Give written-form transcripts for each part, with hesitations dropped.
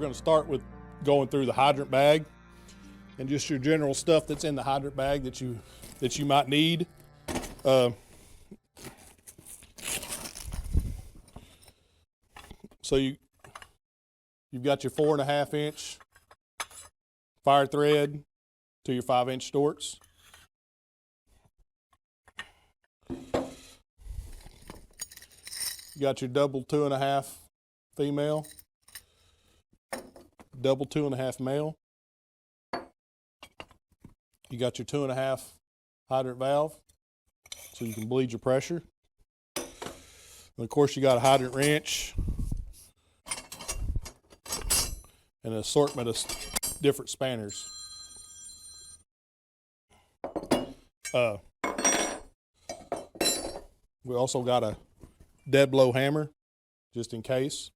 going to start with going through the hydrant bag and just your general stuff that's in the hydrant bag that you might need. So you've got your 4.5 inch fire thread to your 5 inch storks. You got your double 2.5 female, double 2.5 male. You got your 2.5 hydrant valve, so you can bleed your pressure. And of course, you got a hydrant wrench and an assortment of different spanners. We also got a dead blow hammer, just in case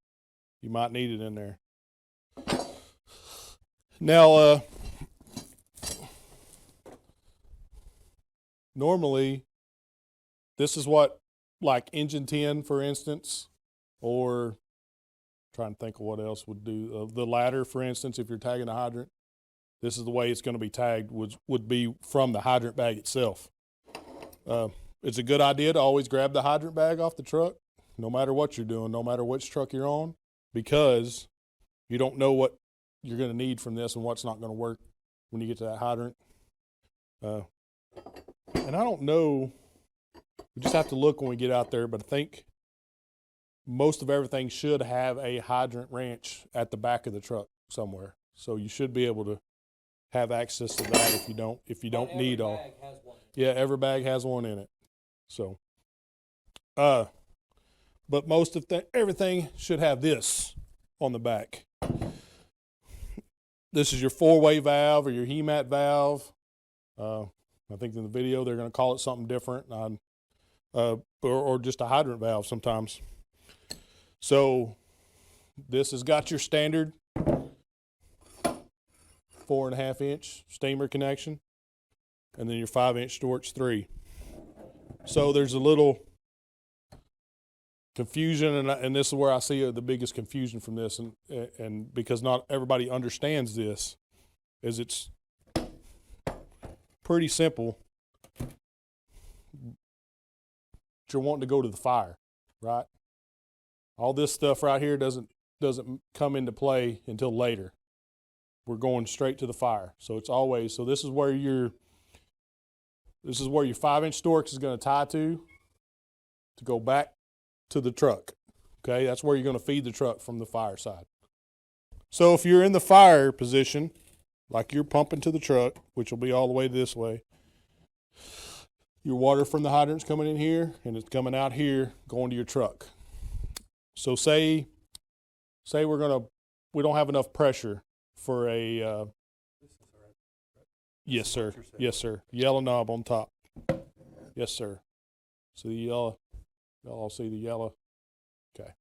you might need it in there. Now, normally, this is what, like engine 10, for instance, or trying to think of what else would do. The ladder, for instance, if you're tagging a hydrant, this is the way it's going to be tagged, would be from the hydrant bag itself. It's a good idea to always grab the hydrant bag off the truck, no matter what you're doing, no matter which truck you're on, because you don't know what you're going to need from this and what's not going to work when you get to that hydrant. And I don't know, we just have to look when we get out there, but I think most of everything should have a hydrant wrench at the back of the truck somewhere. So you should be able to have access to that if you don't need all. Yeah, every bag has one in it. So, but most of everything should have this on the back. This is your 4-way valve or your HEMAT valve. I think in the video they're going to call it something different, or just a hydrant valve sometimes. So this has got your standard 4.5 inch steamer connection, and then your 5 inch storage 3. So there's a little confusion, and this is where I see the biggest confusion from this, and because not everybody understands this, is it's pretty simple. You're wanting to go to the fire, right? All this stuff right here doesn't come into play until later. We're going straight to the fire. So it's always, so this is where your 5 inch storks is going to tie to go back to the truck. Okay, that's where you're going to feed the truck from the fire side. So if you're in the fire position, like you're pumping to the truck, which will be all the way this way, your water from the hydrant's coming in here and it's coming out here going to your truck. So say we don't have enough pressure for a yes sir, yellow knob on top, yes sir. So the yellow, y'all all see the yellow. Okay.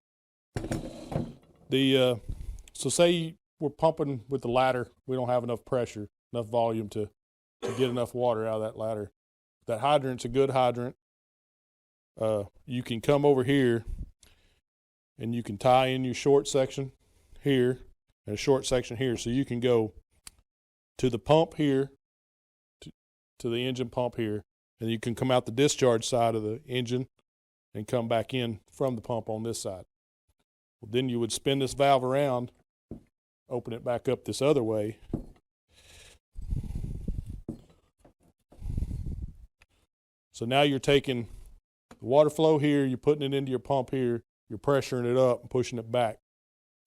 So say we're pumping with the ladder, we don't have enough pressure, enough volume to get enough water out of that ladder. That hydrant's a good hydrant. You can come over here and you can tie in your short section here and a short section here. So you can go to the pump here, to the engine pump here, and you can come out the discharge side of the engine and come back in from the pump on this side. Well, then you would spin this valve around, open it back up this other way. So now you're taking the water flow here, you're putting it into your pump here, you're pressuring it up and pushing it back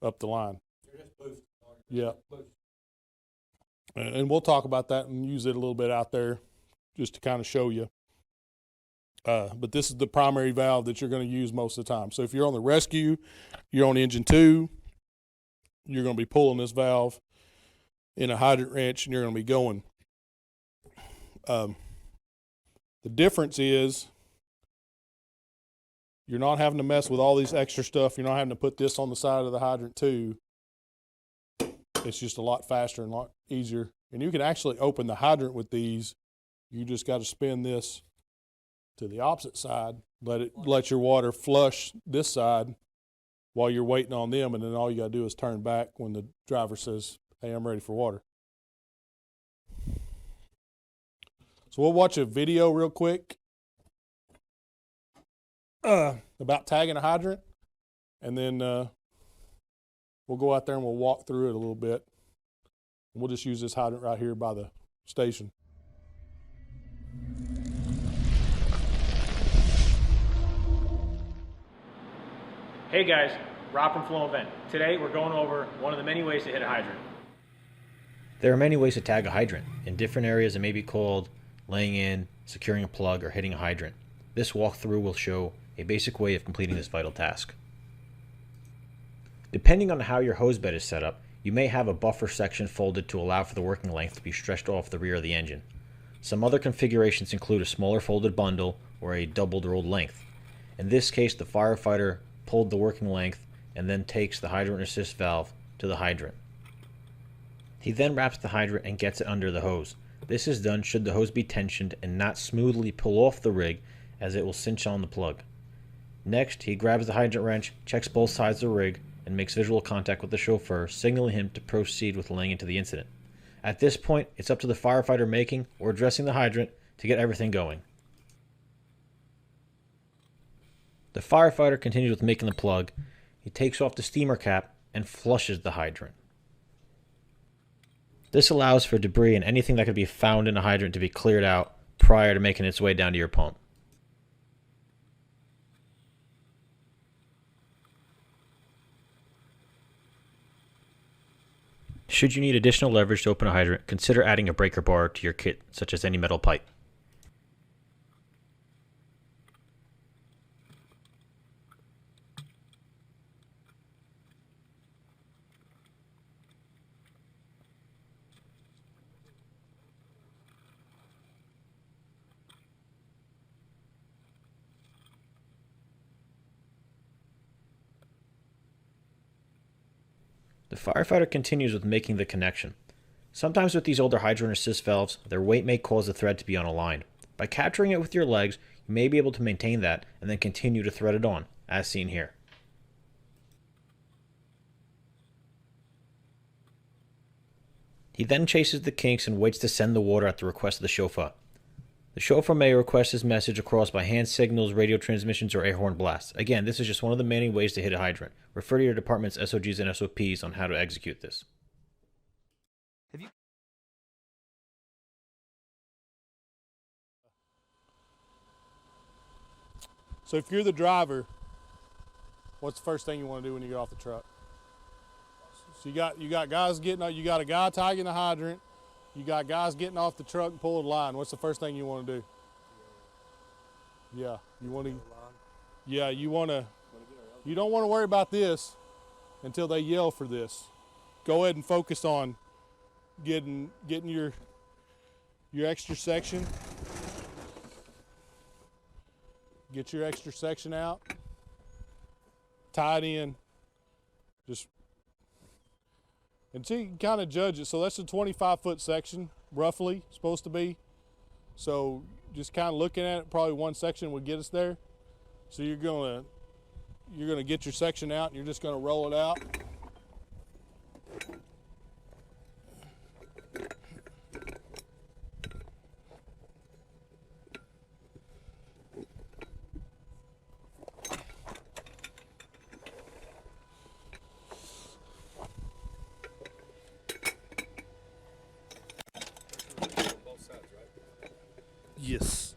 up the line. You're just boosting. Yeah. And we'll talk about that and use it a little bit out there just to kind of show you. But this is the primary valve that you're going to use most of the time. So if you're on the rescue, you're on engine 2, you're going to be pulling this valve in a hydrant wrench and you're going to be going. The difference is you're not having to mess with all these extra stuff. You're not having to put this on the side of the hydrant too. It's just a lot faster and a lot easier. And you can actually open the hydrant with these. You just got to spin this to the opposite side. Let your water flush this side while you're waiting on them, and then all you got to do is turn back when the driver says, hey, I'm ready for water. So we'll watch a video real quick about tagging a hydrant, and then we'll go out there and we'll walk through it a little bit. We'll just use this hydrant right here by the station. Hey guys, Rob from Flow Event. Today we're going over one of the many ways to hit a hydrant. There are many ways to tag a hydrant. In different areas it may be called laying in, securing a plug, or hitting a hydrant. This walkthrough will show a basic way of completing this vital task. Depending on how your hose bed is set up, you may have a buffer section folded to allow for the working length to be stretched off the rear of the engine. Some other configurations include a smaller folded bundle or a doubled rolled length. In this case, the firefighter pulled the working length and then takes the hydrant assist valve to the hydrant. He then wraps the hydrant and gets it under the hose. This is done should the hose be tensioned and not smoothly pull off the rig, as it will cinch on the plug. Next, he grabs the hydrant wrench, checks both sides of the rig, and makes visual contact with the chauffeur, signaling him to proceed with laying into the incident. At this point, it's up to the firefighter making or addressing the hydrant to get everything going. The firefighter continues with making the plug. He takes off the steamer cap and flushes the hydrant. This allows for debris and anything that could be found in a hydrant to be cleared out prior to making its way down to your pump. Should you need additional leverage to open a hydrant, consider adding a breaker bar to your kit, such as any metal pipe. The firefighter continues with making the connection. Sometimes with these older hydrant assist valves, their weight may cause the thread to be unaligned. By capturing it with your legs, you may be able to maintain that and then continue to thread it on, as seen here. He then chases the kinks and waits to send the water at the request of the chauffeur. The chauffeur may request his message across by hand signals, radio transmissions, or air horn blasts. Again, this is just one of the many ways to hit a hydrant. Refer to your department's SOGs and SOPs on how to execute this. So if you're the driver, what's the first thing you want to do when you get off the truck? So you got guys getting, you got a guy tagging the hydrant, you got guys getting off the truck and pulling the line. What's the first thing you want to do? Yeah, you want to. Yeah, you want to. You don't want to worry about this until they yell for this. Go ahead and focus on getting your extra section. Get your extra section out. Tie it in. Just until you can kind of judge it. So that's a 25-foot section, roughly, supposed to be. So just kind of looking at it, probably one section would get us there. So you're gonna get your section out and you're just gonna roll it out. Yes.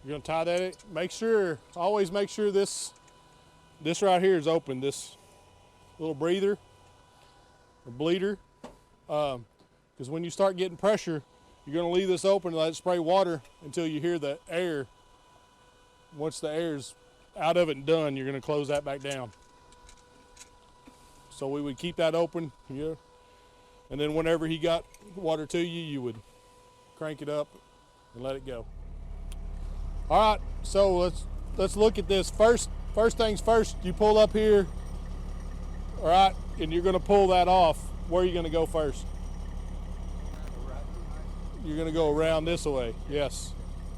You're gonna tie that in. Always make sure this right here is open, this little breather or bleeder. Because when you start getting pressure, you're gonna leave this open and let it spray water until you hear the air. Once the air's out of it and done, you're gonna close that back down. So we would keep that open, yeah. And then whenever he got water to you, you would crank it up and let it go. All right, so let's look at this. First things first, you pull up here, all right, and you're gonna pull that off. Where are you gonna go first? You're gonna go around this way, yes.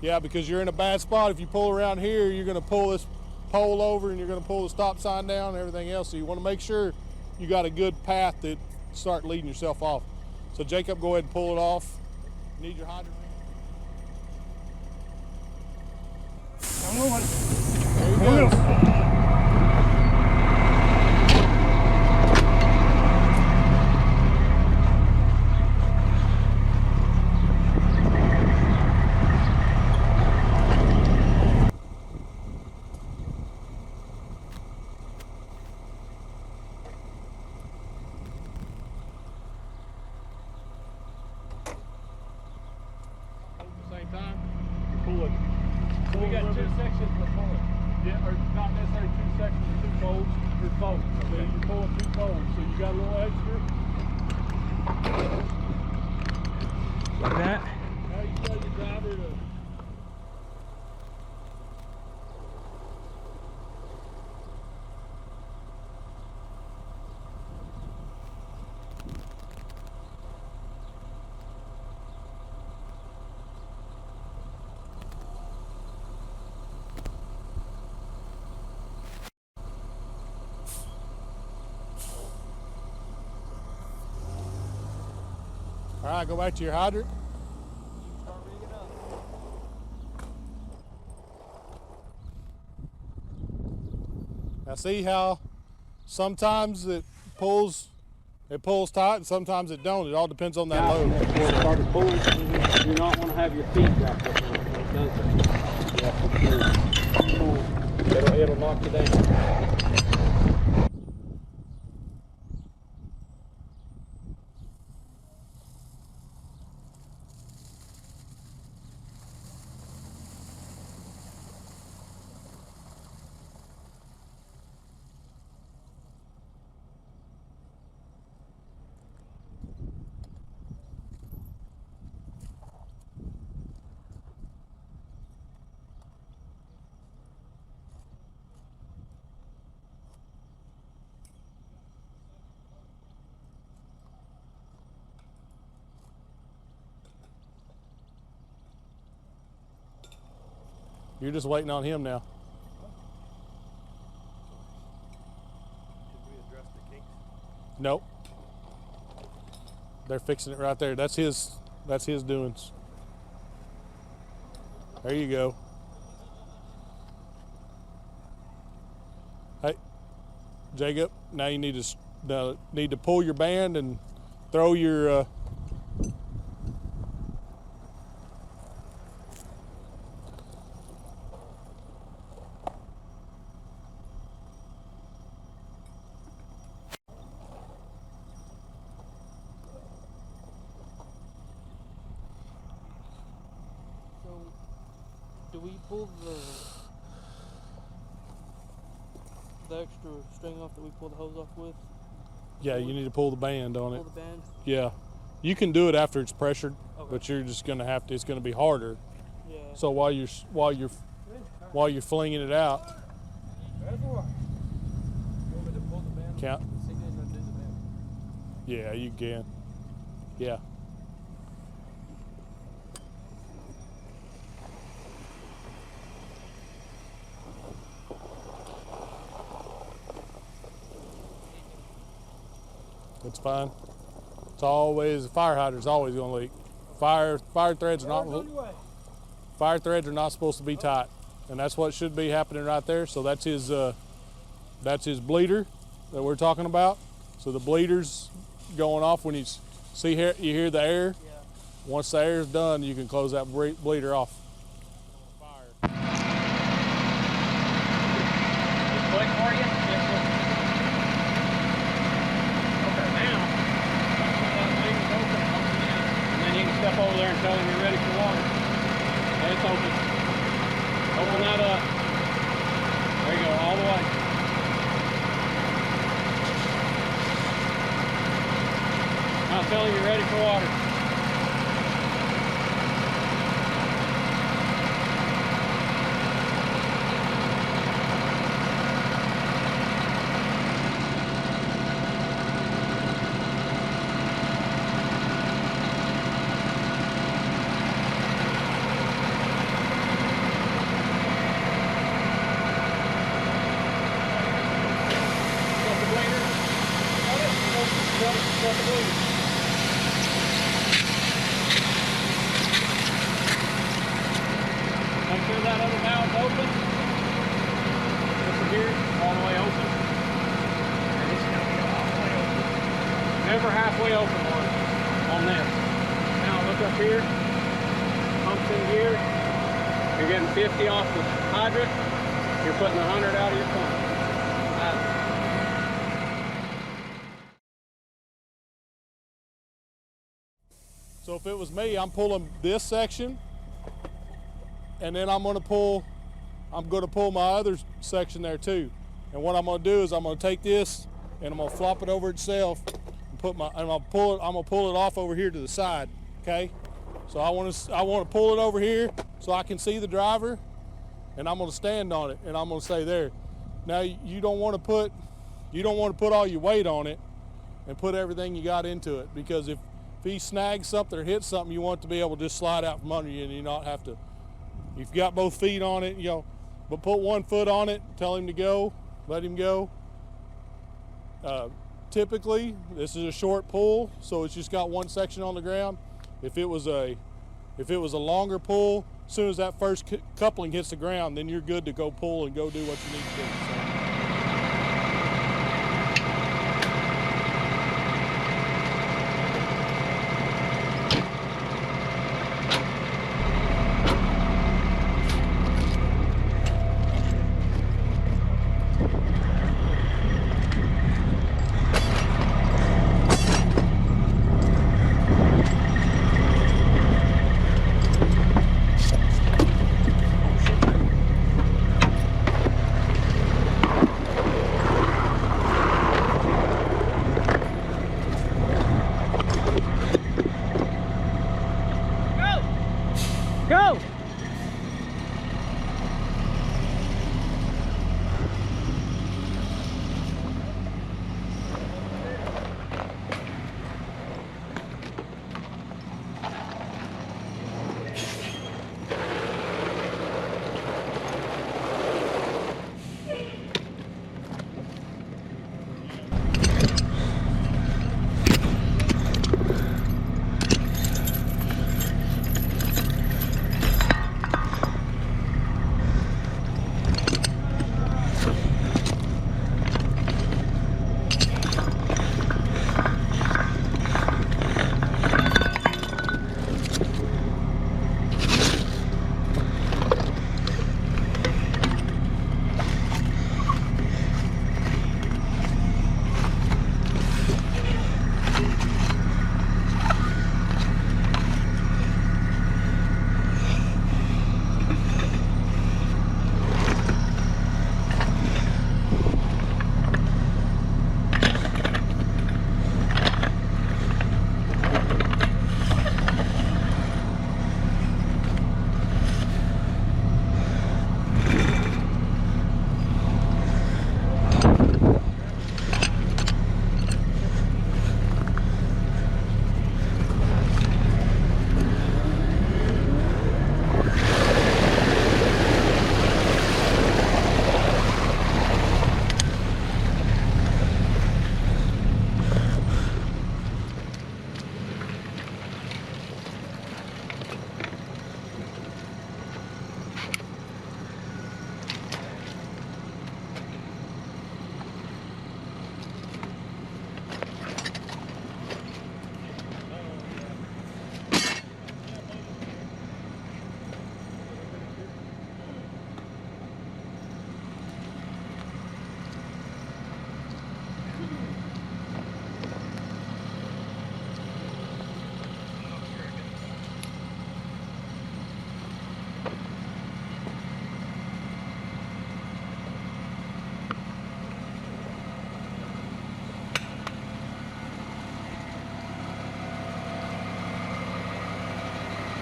Yeah, because you're in a bad spot. If you pull around here, you're going to pull this pole over and you're going to pull the stop sign down and everything else. So you want to make sure you got a good path to start leading yourself off. So Jacob, go ahead and pull it off. You need your hydrant. There you go. Time, pull it. So we got 2 sections to pull it. Yeah, or not necessarily 2 sections, or 2 folds per fold. So you're pulling 2 folds, so you got a little extra. Like that. Now you tell your driver to. All right, go back to your hydrant. Start rigging up. Now see how sometimes it pulls tight and sometimes it don't. It all depends on that load. Before it started pulling, you do not want to have your feet wrapped up in it when it does that. Yeah, for sure. It'll knock you down. You're just waiting on him now. Did we address the kinks? Nope. They're fixing it right there. That's his doings. There you go. Hey, Jacob, now you need to pull your band and throw your Do we pull the extra string off that we pull the hose off with? yeah, you need to pull the band on it. Pull the band? Yeah. You can do it after it's pressured, Okay. but you're just going to have to, it's going to be harder. Yeah. So while you're flinging it out, count. Yeah, you can. Yeah. It's fine. It's always, fire hydrant's always gonna leak. Fire threads are not supposed to be tight, and that's what should be happening right there. So that's his bleeder that we're talking about. So the bleeder's going off when you see here, you hear the air. Yeah. Once the air is done, you can close that bleeder off. It's quick for you? Yes, sir. Okay, now, that thing is open, open now. And then you can step over there and tell him you're ready for water. Okay, it's open. Open that up. There you go, all the way. Now tell him you're ready for water. halfway open on this. Now look up here, pumps in gear. You're getting 50 off the hydrant. You're putting 100 out of your pump. So if it was me, I'm pulling this section, and then I'm gonna pull my other section there too. And what I'm gonna do is I'm gonna take this and I'm gonna flop it over itself and I'm gonna pull it off over here to the side. Okay? So I wanna pull it over here so I can see the driver, and I'm gonna stand on it and I'm gonna say there. Now you don't wanna put all your weight on it and put everything you got into it, because if he snags something or hits something, you want it to be able to just slide out from under you and you not have to. If you've got both feet on it, but put one foot on it, tell him to go, let him go. Typically, this is a short pull, so it's just got one section on the ground. If it was a longer pull, as soon as that first coupling hits the ground, then you're good to go pull and go do what you need to do. So. Go!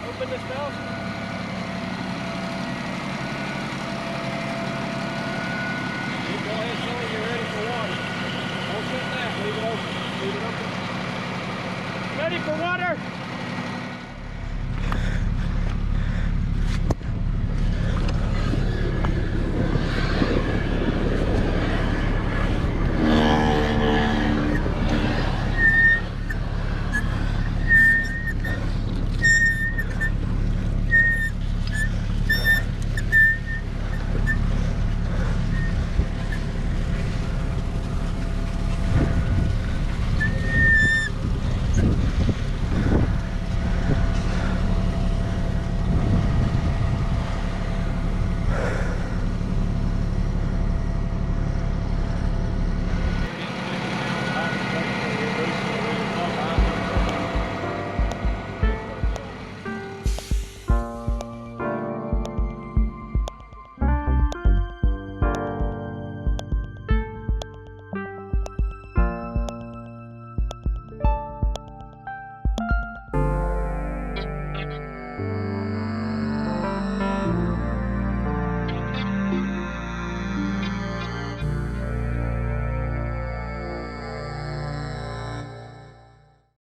Open this valve.